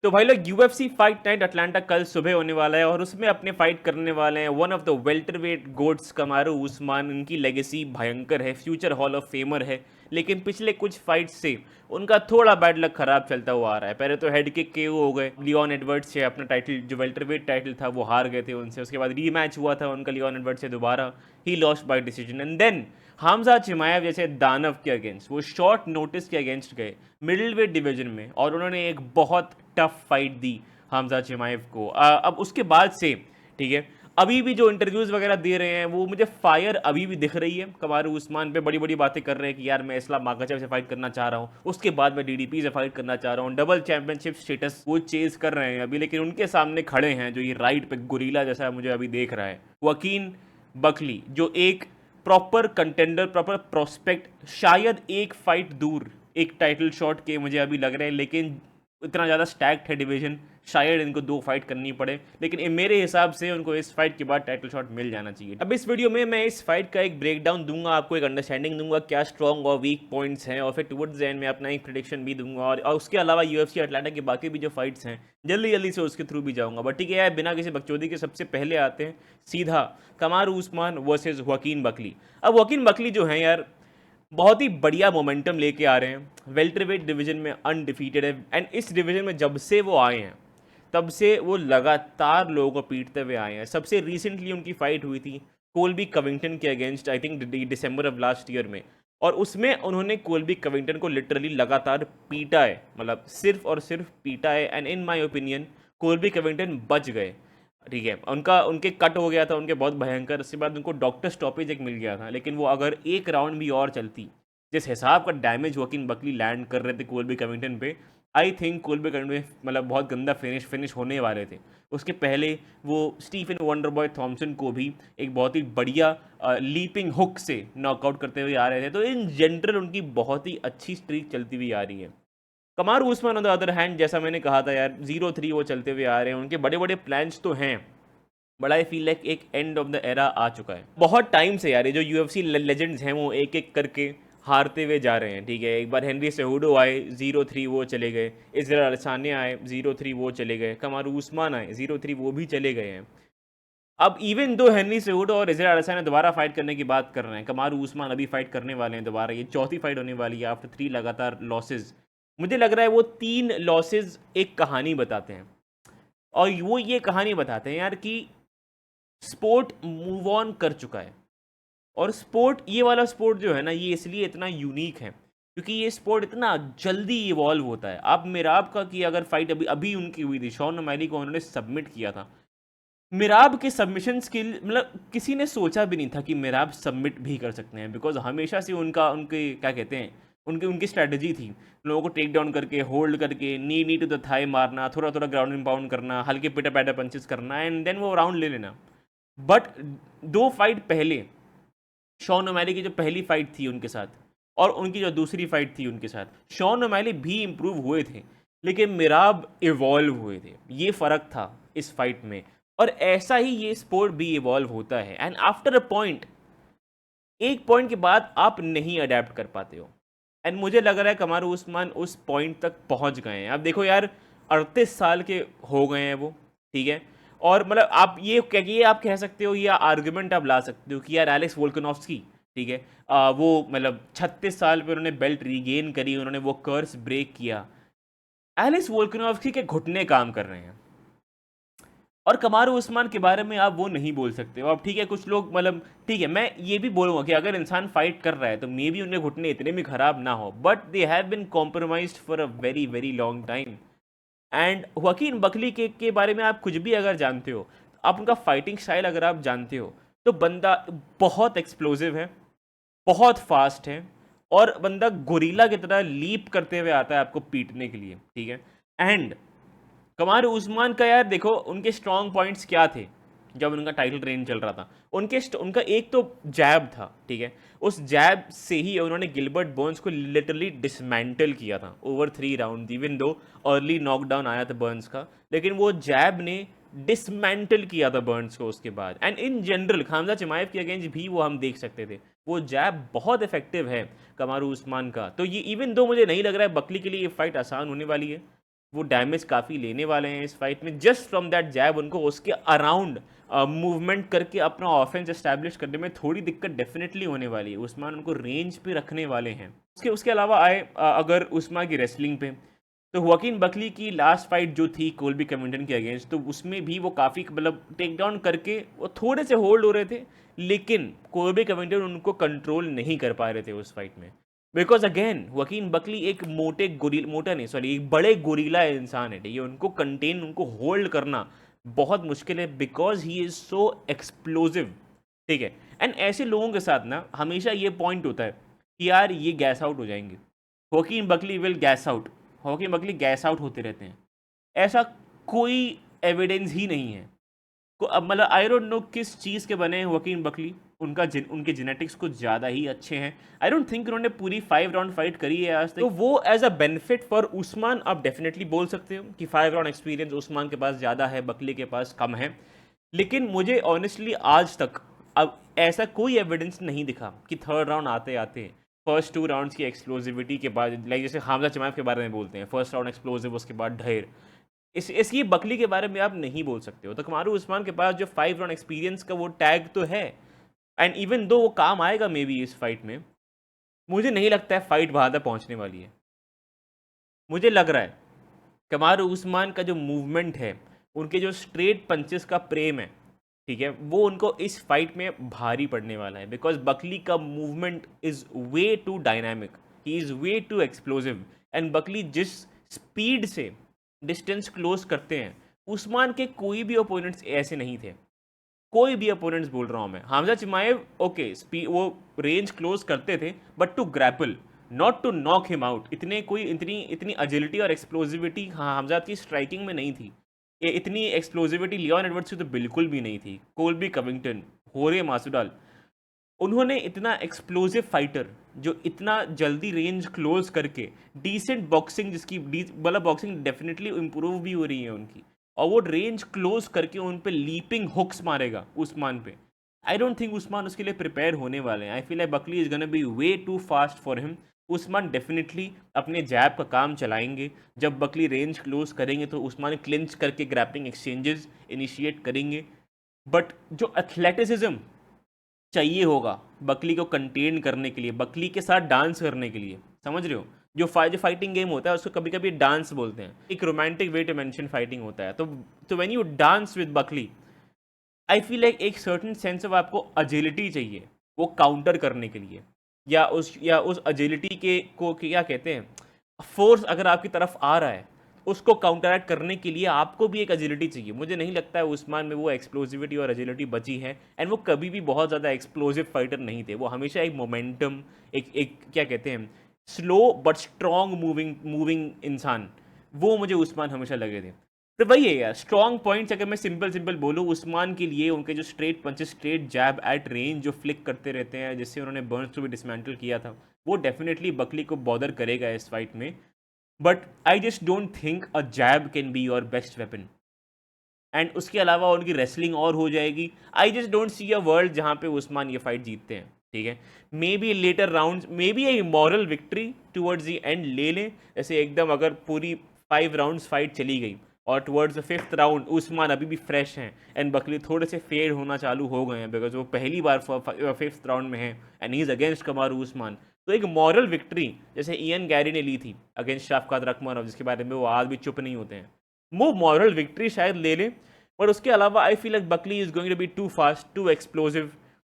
तो भाई लोग यूएफसी फाइट नाइट अटलांटा कल सुबह होने वाला है और उसमें अपने फाइट करने वाले हैं one of the welterweight gods Kamaru Usman. उनकी लेगेसी भयंकर है, फ्यूचर हॉल ऑफ फेमर है, लेकिन पिछले कुछ फाइट से उनका थोड़ा बैड लक खराब चलता हुआ आ रहा है। पहले तो हेड किक केओ हो गए, लियोन एडवर्ड्स से अपना टाइटल जो वेल्टरवेट टाइटल था वो हार गए थे उनसे। उसके बाद रीमैच हुआ था उनका लियोन एडवर्ड्स से दोबारा, he lost by decision. And then Hamza Chimaev जैसे दानव के अगेंस्ट वो शॉर्ट नोटिस के अगेंस्ट गए मिडिल वेट डिवीजन में और उन्होंने एक बहुत टफ फाइट दी हमजा चिमाएव को। अब उसके बाद से ठीक है, अभी भी जो इंटरव्यूज़ वगैरह दे रहे हैं वो मुझे फायर अभी भी दिख रही है। कमारू उस्मान पे बड़ी बड़ी बातें कर रहे हैं कि यार मैं इस्लाम माखाचेव से फाइट करना चाह रहा हूँ, उसके बाद मैं डीडीपी से फाइट करना चाह रहा हूँ, डबल चैंपियनशिप स्टेटस वो चेज कर रहे हैं अभी। लेकिन उनके सामने खड़े हैं जो ये राइट पे गुरीला जैसा मुझे अभी देख रहा है, वकीन बकली, जो एक प्रॉपर कंटेंडर, प्रॉपर प्रोस्पेक्ट, शायद एक फाइट दूर एक टाइटल शॉट के मुझे अभी लग रहे हैं। लेकिन इतना ज़्यादा स्टैक्ड है डिवीजन, शायद इनको 2 फाइट करनी पड़े, लेकिन मेरे हिसाब से उनको इस फाइट के बाद टाइटल शॉट मिल जाना चाहिए। अब इस वीडियो में मैं इस फाइट का एक ब्रेकडाउन दूंगा, आपको एक अंडरस्टैंडिंग दूंगा क्या स्ट्रॉन्ग और वीक पॉइंट्स हैं, और फिर टुवर्ड्स द एंड में अपना एक प्रेडिक्शन भी दूंगा। और उसके अलावा यूएफसी अटलांटा के बाकी भी जो फाइट्स हैं जल्दी जल्दी से उसके थ्रू भी जाऊंगा। बट ठीक है यार, बिना किसी बकचोदी के सबसे पहले आते हैं सीधा कमारू उस्मान वर्सेज वकीन बकली। अब वकीन बकली जो है यार बहुत ही बढ़िया मोमेंटम लेके आ रहे हैं, वेल्टरवेट डिवीजन में अनडिफीटेड है। एंड इस डिवीजन में जब से वो आए हैं तब से वो लगातार लोगों को पीटते हुए आए हैं। सबसे रिसेंटली उनकी फाइट हुई थी कोल्बी कविंगटन के against, I think December of last year में, और उसमें उन्होंने कोल्बी कविंगटन को लिटरली लगातार पीटा है, मतलब सिर्फ और सिर्फ पीटा है। And in my opinion कोल्बी Covington बच गए, ठीक है, उनके कट हो गया था उनके बहुत भयंकर, उसके बाद उनको डॉक्टर स्टॉपेज एक मिल गया था। लेकिन वो अगर एक राउंड भी और चलती, जिस हिसाब का डैमेज वकीन बकली लैंड कर रहे थे कोल्बी कविंगटन पे, आई थिंक कोल्बी कविंगटन मतलब बहुत गंदा फिनिश होने वाले थे। उसके पहले वो स्टीफन वंडरबॉय थॉमसन को भी एक बहुत ही बढ़िया लीपिंग हुक से नॉकआउट करते हुए आ रहे थे। तो इन जनरल उनकी बहुत ही अच्छी स्ट्रीक चलती हुई आ रही है। Kamaru Usman on the other hand, जैसा मैंने कहा था यार, 0-3 वो चलते हुए आ रहे हैं, उनके बड़े बड़े प्लान्स तो हैं, बट आई फील लाइक एक एंड ऑफ द एरा आ चुका है। बहुत टाइम से यार ये जो यूएफसी लेजेंड्स हैं वो एक एक करके हारते हुए जा रहे हैं, ठीक है। एक बार हेनरी सेहुडो आए, 0-3 वो चले गए, इजराइल अडसान्या आए, 0-3 वो चले गए, कमारू उस्मान आए, 0-3 वो भी चले गए हैं। अब इवन दो हेनरी सेहुडो और इजराइल अडसान्या दोबारा फाइट करने की बात कर रहे हैं, कमारू उस्मान अभी फाइट करने वाले हैं दोबारा, ये चौथी फाइट होने वाली है आफ्टर 3 लगातार लॉसेज। मुझे लग रहा है वो 3 लॉसेज एक कहानी बताते हैं, और वो ये कहानी बताते हैं यार कि स्पोर्ट मूव ऑन कर चुका है। और स्पोर्ट, ये वाला स्पोर्ट जो है ना, ये इसलिए इतना यूनिक है क्योंकि ये स्पोर्ट इतना जल्दी इवॉल्व होता है। आप मिराब का की अगर फाइट अभी अभी उनकी हुई थी, शॉन ओमैली को उन्होंने सबमिट किया था। मिराब के सबमिशन स्किल, मतलब किसी ने सोचा भी नहीं था कि मिराब सबमिट भी कर सकते हैं, बिकॉज हमेशा से उनके क्या कहते हैं, उनकी स्ट्रैटेजी थी लोगों को टेक डाउन करके, होल्ड करके, नी टू द थाई मारना, थोड़ा थोड़ा ग्राउंड एंड पाउंड करना, हल्के पिटा पैटा पंचेस करना, एंड देन वो राउंड ले लेना। बट 2 फाइट पहले शॉन ओमैली की जो पहली फाइट थी उनके साथ, और उनकी जो दूसरी फाइट थी उनके साथ, शॉन ओमैली भी इम्प्रूव हुए थे, लेकिन मिराब इवॉल्व हुए थे। ये फ़र्क था इस फाइट में, और ऐसा ही ये स्पोर्ट भी इवॉल्व होता है। एंड आफ्टर अ पॉइंट, एक पॉइंट के बाद आप नहीं अडेप्ट कर पाते हो। एंड मुझे लग रहा है कमारू उस्मान उस पॉइंट तक पहुंच गए हैं। अब देखो यार, 38 साल के हो गए हैं वो, ठीक है। और मतलब आप ये आप कह सकते हो, या आर्गुमेंट आप ला सकते हो कि यार एलेक्स वोल्कनॉफ्स्की, ठीक है, वो मतलब 36 साल पे उन्होंने बेल्ट रीगेन करी, उन्होंने वो कर्स ब्रेक किया। एलेक्स वोल्कनॉफ्स्की के घुटने काम कर रहे हैं, और कमारू उस्मान के बारे में आप वो नहीं बोल सकते हो। अब ठीक है, कुछ लोग मतलब ठीक है, मैं ये भी बोलूँगा कि अगर इंसान फाइट कर रहा है तो मे बी उनके घुटने इतने भी खराब ना हो, but they have been compromised for a very very long time. And Joaquin Buckley के बारे में आप कुछ भी अगर जानते हो, आप उनका फाइटिंग स्टाइल अगर आप जानते हो, तो बंदा बहुत एक्सप्लोसिव है, बहुत फास्ट है, और बंदा गोरीला की तरह लीप करते हुए आता है आपको पीटने के लिए, ठीक है। एंड कमारू उस्मान का यार देखो, उनके स्ट्रॉन्ग पॉइंट्स क्या थे जब उनका टाइटल रेन चल रहा था। उनका एक तो जैब था, ठीक है, उस जैब से ही उन्होंने गिलबर्ट बर्न्स को लिटरली डिसमेंटल किया था over 3 round. Even though early knockdown आया था बर्न्स का, लेकिन वो जैब ने डिसमेंटल किया था बर्न्स को उसके बाद। एंड इन जनरल हमजा चिमाएव के अगेंस्ट भी वो हम देख सकते थे, वो जैब बहुत इफेक्टिव है कमारू उस्मान का। तो ये इवन दो मुझे नहीं लग रहा है बकली के लिए ये फाइट आसान होने वाली है, वो डैमेज काफ़ी लेने वाले हैं इस फाइट में। जस्ट फ्रॉम दैट जैब उनको उसके अराउंड मूवमेंट करके अपना ऑफेंस एस्टैब्लिश करने में थोड़ी दिक्कत डेफिनेटली होने वाली है। उस्मान उनको रेंज पे रखने वाले हैं। उसके अलावा आए अगर उस्मान की रेसलिंग पे, तो हुआकिन बकली की लास्ट फाइट जो थी कोल्बी कविंगटन के अगेंस्ट, तो उसमें भी वो काफ़ी मतलब टेक डाउन करके वो थोड़े से होल्ड हो रहे थे, लेकिन कोल्बी कविंगटन उनको कंट्रोल नहीं कर पा रहे थे उस फाइट में। बिकॉज अगेन वकीन बकली एक मोटा नहीं, सॉरी, एक बड़े गोरीला इंसान है, ठीक है। उनको कंटेन, उनको होल्ड करना बहुत मुश्किल है, because he is so explosive, ठीक है। एंड ऐसे लोगों के साथ ना हमेशा ये पॉइंट होता है कि यार ये गैस आउट हो जाएंगे, Joaquin Buckley will gas out, Joaquin Buckley gas out होते रहते हैं। ऐसा कोई एविडेंस ही नहीं है को। अब मतलब आई डोंट नो किस चीज़ के बने हैं वकीन बकली। उनके जेनेटिक्स कुछ ज़्यादा ही अच्छे हैं। आई डोंट थिंक उन्होंने पूरी 5 राउंड फाइट करी है आज तक, तो वो as a benefit for Usman आप डेफिनेटली बोल सकते हो कि 5 राउंड एक्सपीरियंस उस्मान के पास ज़्यादा है, बकली के पास कम है। लेकिन मुझे ऑनेस्टली आज तक अब ऐसा कोई एविडेंस नहीं दिखा कि थर्ड राउंड आते आते फर्स्ट 2 राउंड्स की एक्सप्लोजिविटी के बाद, लाइक जैसे हामजा चिमाएव के बारे में बोलते हैं, फर्स्ट राउंड एक्सप्लोजिव, उसके बाद ढेर, इसकी बकली के बारे में आप नहीं बोल सकते हो। तो कमारू उस्मान के पास जो 5 राउंड एक्सपीरियंस का वो टैग तो है, एंड इवन दो वो काम आएगा मे बी इस फाइट में, मुझे नहीं लगता है फाइट वहाँ तक पहुँचने वाली है। मुझे लग रहा है कमारू उस्मान का जो मूवमेंट है, उनके जो स्ट्रेट पंचेस का प्रेम है, ठीक है, वो उनको इस फाइट में भारी पड़ने वाला है। बिकॉज बकली का movement is way too dynamic, he is way too explosive, and Buckley जिस स्पीड से डिस्टेंस क्लोज करते हैं, उस्मान के कोई भी ओपोनेंट्स ऐसे नहीं थे। कोई भी अपोनेंट्स बोल रहा हूँ मैं, हामजा चिमाएव ओके वो रेंज क्लोज करते थे, but to grapple, not to knock him out. इतनी इतनी एजिलिटी और एक्सप्लोजिविटी हामजा की स्ट्राइकिंग में नहीं थी। ये इतनी एक्सप्लोजिविटी लियोन एडवर्ड्स की तो बिल्कुल भी नहीं थी। कोल्बी कविंगटन, होरे मासुडाल, उन्होंने इतना एक्सप्लोजिव फाइटर जो इतना जल्दी रेंज क्लोज करके डिसेंट बॉक्सिंग, जिसकी मतलब बॉक्सिंग डेफिनेटली इम्प्रूव भी हो रही है उनकी, और वो रेंज क्लोज करके उन पे लीपिंग हुक्स मारेगा उस्मान पे। आई डोंट थिंक उस्मान उसके लिए प्रिपेयर होने वाले हैं। I feel like Buckley is gonna be way too fast for him. Usman definitely अपने जैब का काम चलाएंगे। जब बकली रेंज क्लोज करेंगे तो उस्मान क्लिंच करके ग्रैपलिंग एक्सचेंजेस इनिशिएट करेंगे। बट जो एथलेटिसिज्म चाहिए होगा बकली को कंटेन करने के लिए, बकली के साथ डांस करने के लिए, समझ रहे हो, जो फाइटिंग गेम होता है उसको कभी कभी डांस बोलते हैं, एक romantic way to mention fighting होता है। तो when you dance with Buckley, I feel like एक सर्टन सेंस ऑफ आपको अजिलिटी चाहिए वो काउंटर करने के लिए, या उस अजिलिटी के को क्या कहते हैं, फोर्स अगर आपकी तरफ आ रहा है उसको काउंटरैक्ट करने के लिए आपको भी एक एजिलिटी चाहिए। मुझे नहीं लगता है उस्मान में वो एक्सप्लोजिविटी और एजिलिटी बची है। एंड वो कभी भी बहुत ज़्यादा एक्सप्लोजिव फाइटर नहीं थे। वो हमेशा एक मोमेंटम, एक क्या कहते हैं, स्लो बट स्ट्रॉन्ग मूविंग इंसान, वो मुझे उस्मान हमेशा लगे थे। तो वही है यार, स्ट्रॉन्ग पॉइंट्स अगर मैं सिंपल बोलूँ उस्मान के लिए, उनके जो स्ट्रेट पंचेस, स्ट्रेट जैब एट रेंज जो फ्लिक करते रहते हैं, जिससे उन्होंने बर्न्स को भी डिसमेंटल किया था, वो डेफिनेटली बकली को बॉदर करेगा इस फाइट में। But I just don't think a jab can be your best weapon. And उसके अलावा उनकी रेसलिंग और हो जाएगी। I just don't see a world जहाँ पे उस्मान ये फाइट जीतते हैं, ठीक है। Maybe later round, maybe a moral victory towards the end ले लें, जैसे एकदम अगर पूरी 5 राउंड्स फाइट चली गई और towards the 5th round Usman अभी भी फ्रेश हैं एंड बकली थोड़े से फेड होना चालू हो गए हैं, बिकॉज वो पहली बार 5th राउंड में है and he is against कमारू Usman. तो एक मॉरल विक्ट्री जैसे इयन गैरी ने ली थी अगेंस्ट शाफकात रखमानोव, जिसके बारे में वो आज भी चुप नहीं होते हैं, वो मॉरल विक्ट्री शायद ले लें। बट उसके अलावा I feel like Buckley is going to be too fast, too explosive.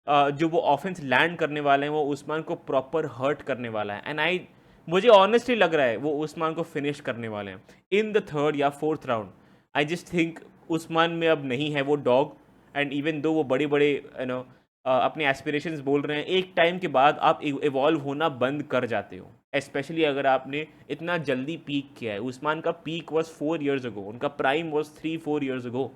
जो वो ऑफेंस लैंड करने वाले हैं वो उस्मान को प्रॉपर हर्ट करने वाला है। एंड मुझे ऑनेस्टली लग रहा है वो उस्मान को फिनिश करने वाले हैं इन द 3rd या 4th राउंड। आई जस्ट थिंक उस्मान में अब नहीं है वो डॉग। एंड इवन दो वो बड़े बड़े अपने एस्पिरेशंस बोल रहे हैं, एक टाइम के बाद आप इवॉल्व होना बंद कर जाते हो, स्पेशली अगर आपने इतना जल्दी पीक किया है। उस्मान का पीक वॉज 4 years अगो, उनका prime was 3-4 years ago.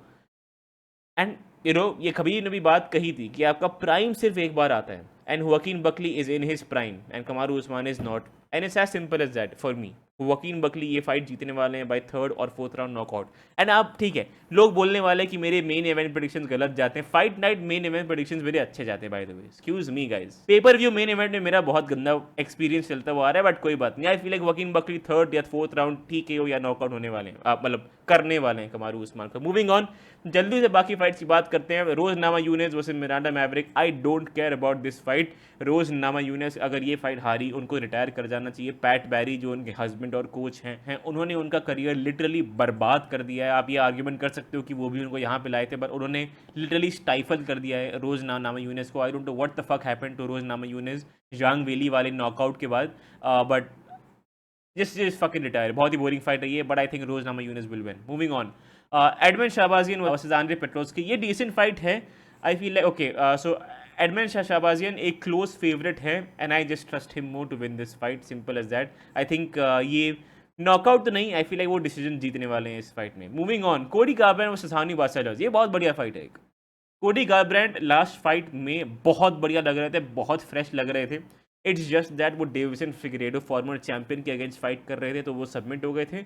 And ये खबीर ने भी बात कही थी कि आपका प्राइम सिर्फ एक बार आता है, and Joaquin Buckley is in his prime and Kamaru Usman is not. And it's as simple as that for me. Joaquin Buckley ये फाइट जीतने वाले हैं बाय थर्ड और फोर्थ राउंड नॉकआउट। एंड आप ठीक है, लोग बोलने वाले कि मेरे मेन इवेंट प्रेडिक्शंस गलत जाते हैं। Fight night main event predictions मेरे अच्छे जाते हैं by the way, excuse me guys. Pay per view main event में मेरा बहुत गंदा एक्सपीरियंस चलता हुआ आ रहा है, बट कोई बात नहीं। I feel like Joaquin Buckley third या फोर्थ राउंड ठीक है या नॉकआउट होने वाले हैं, मतलब करने वाले हैं कमारू उस्मान को। मूविंग ऑन, जल्दी से बाकी फाइट्स की बात करते हैं। Rose Namajunas versus Miranda Maverick. I don't care about this fight. Rose Namajunas अगर ये फाइट हारी, उनको रिटायर कर जाना चाहिए। पैट बैरी जो उनके हस्बैंड और कोच हैं उन्होंने उनका करियर लिटरली बर्बाद कर दिया है। आप ये आर्ग्यूमेंट कर सकते हो कि वो भी उनको यहाँ पे लाए थे, पर उन्होंने लिटरली स्टाइफल कर दिया है रोज नामा यूनेस को। I don't know what the fuck happened to Rose Namajunas जांग वेली वाले नॉकआउट के बाद, बट जस्ट फकिंग रिटायर। बहुत ही बोरिंग फाइट रही है, but I think Rose Namajunas will win. Moving on, Edmen Shahbazyan versus Andre Petroski. ये decent fight है। I feel like okay, so Edmen Shahbazyan एक close favourite है and I just trust him more to win this fight, simple as that. I think ये knockout तो नहीं, I feel like वो decision जीतने वाले हैं इस फाइट में। मूविंग ऑन, कोडी गार्ब्रैंड वर्सेस हानी बासालोस। ये बहुत बढ़िया फाइट है। कोडी गार्ब्रैंड लास्ट फाइट में बहुत बढ़िया लग रहे थे, बहुत फ्रेश लग रहे थे। इट्स जस्ट दैट वो डेविसन फिगरेडो फॉर्मर चैंपियन के अगेंस्ट फाइट कर रहे थे, तो वो सबमिट हो गए थे।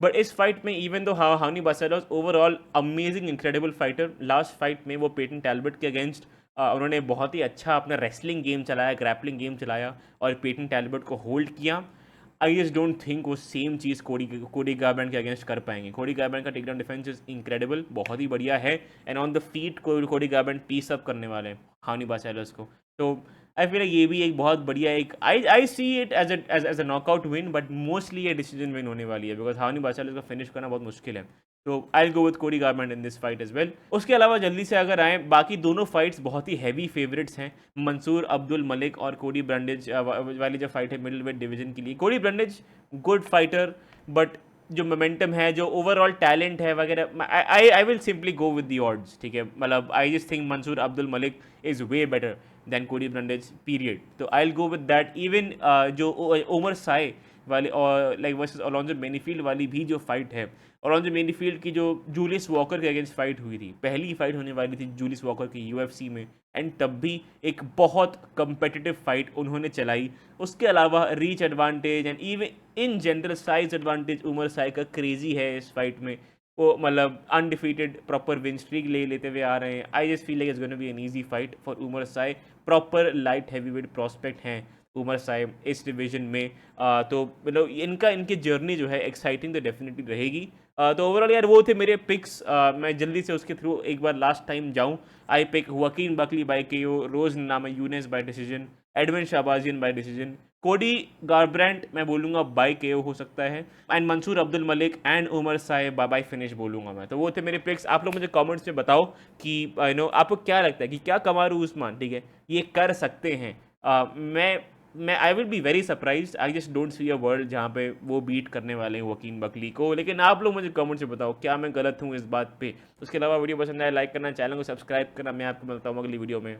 बट इस फाइट में इवन दो हानी बासालोस overall amazing incredible fighter, last fight में वो पेटन टैल्बर्ट के अगेंस्ट उन्होंने बहुत ही अच्छा अपना रेसलिंग गेम चलाया, ग्रैपलिंग गेम चलाया और पेटन टैल्बर्ट को होल्ड किया। आई जस्ट डोंट थिंक वो सेम चीज़ कोडी गार्ब्रैंड के अगेंस्ट कर पाएंगे। कोडी गार्ब्रैंड का टेकडाउन डिफेंस इज इनक्रेडिबल, बहुत ही बढ़िया है। एंड ऑन द फीट कोडी गार्ब्रैंड पीस अप करने वाले हैं हानी बासालोस को। तो आई फील ये भी एक बहुत बढ़िया एक I see it as a knockout win, but mostly ये डिसीजन विन होने वाली है बिकॉज हानी बासालोस को फिनिश करना बहुत मुश्किल है। तो आई go with Cody Garbrandt in this fight as well. उसके अलावा जल्दी से अगर आए, बाकी दोनों फाइट्स बहुत ही हैवी फेवरेट्स हैं। मंसूर अब्दुल मलिक और कोडी ब्रंडेज वाली जो फाइट है मिडिल वेट डिवीजन के लिए, Cody Brundage good fighter, but जो मोमेंटम है, जो ओवरऑल टैलेंट है वगैरह, I will simply go with the odds, ठीक है। मतलब I just think Mansur Abdul Malik is way better than Cody Brundage period. तो I will go with that. Even जो ओमर साय वाले और लाइक वर्सेस अलोंजो बेनीफील्ड वाली भी जो फाइट है, अलोंजो बेनीफील्ड की जो जूलियस वॉकर के अगेंस्ट फाइट हुई थी, पहली फाइट होने वाली थी जूलियस वॉकर की यूएफसी में, एंड तब भी एक बहुत कंपेटिटिव फाइट उन्होंने चलाई। उसके अलावा reach advantage and even in general size advantage Oumar Sy का क्रेजी है इस फाइट में। वो मतलब अनडिफीटेड प्रॉपर विन स्ट्रीक ले लेते हुए आ रहे हैं। I just feel like it's gonna be an easy fight for Oumar Sy. Proper light heavyweight prospect हैं उमर साय इस डिवीजन में। तो मतलब इनकी जर्नी जो है एक्साइटिंग तो डेफिनेटली रहेगी। तो ओवरऑल यार वो थे मेरे पिक्स। मैं जल्दी से उसके थ्रू एक बार लास्ट टाइम जाऊँ। I pick Joaquin Buckley by KO, Rose Namajunas by decision, Edmen Shahbazyan by decision, Cody Garbrandt मैं बोलूँगा बाय केओ हो सकता है, and Mansur Abdul Malik and Umar Sy by finish बोलूँगा मैं। तो वो थे मेरे पिक्स। आप लोग मुझे कमेंट्स में बताओ कि आपको क्या लगता है कि क्या कमारू उस्मान, ठीक है, ये कर सकते हैं। मैं I will be very surprise. I just don't see a world जहाँ पे वो बीट करने वाले हैं वकीन बकली को। लेकिन आप लोग मुझे कमेंट से बताओ क्या मैं गलत हूँ इस बात पे। उसके अलावा वीडियो पसंद आए लाइक करना, चैनल को सब्सक्राइब करना। मैं आपको मिलता हूँ अगली वीडियो में।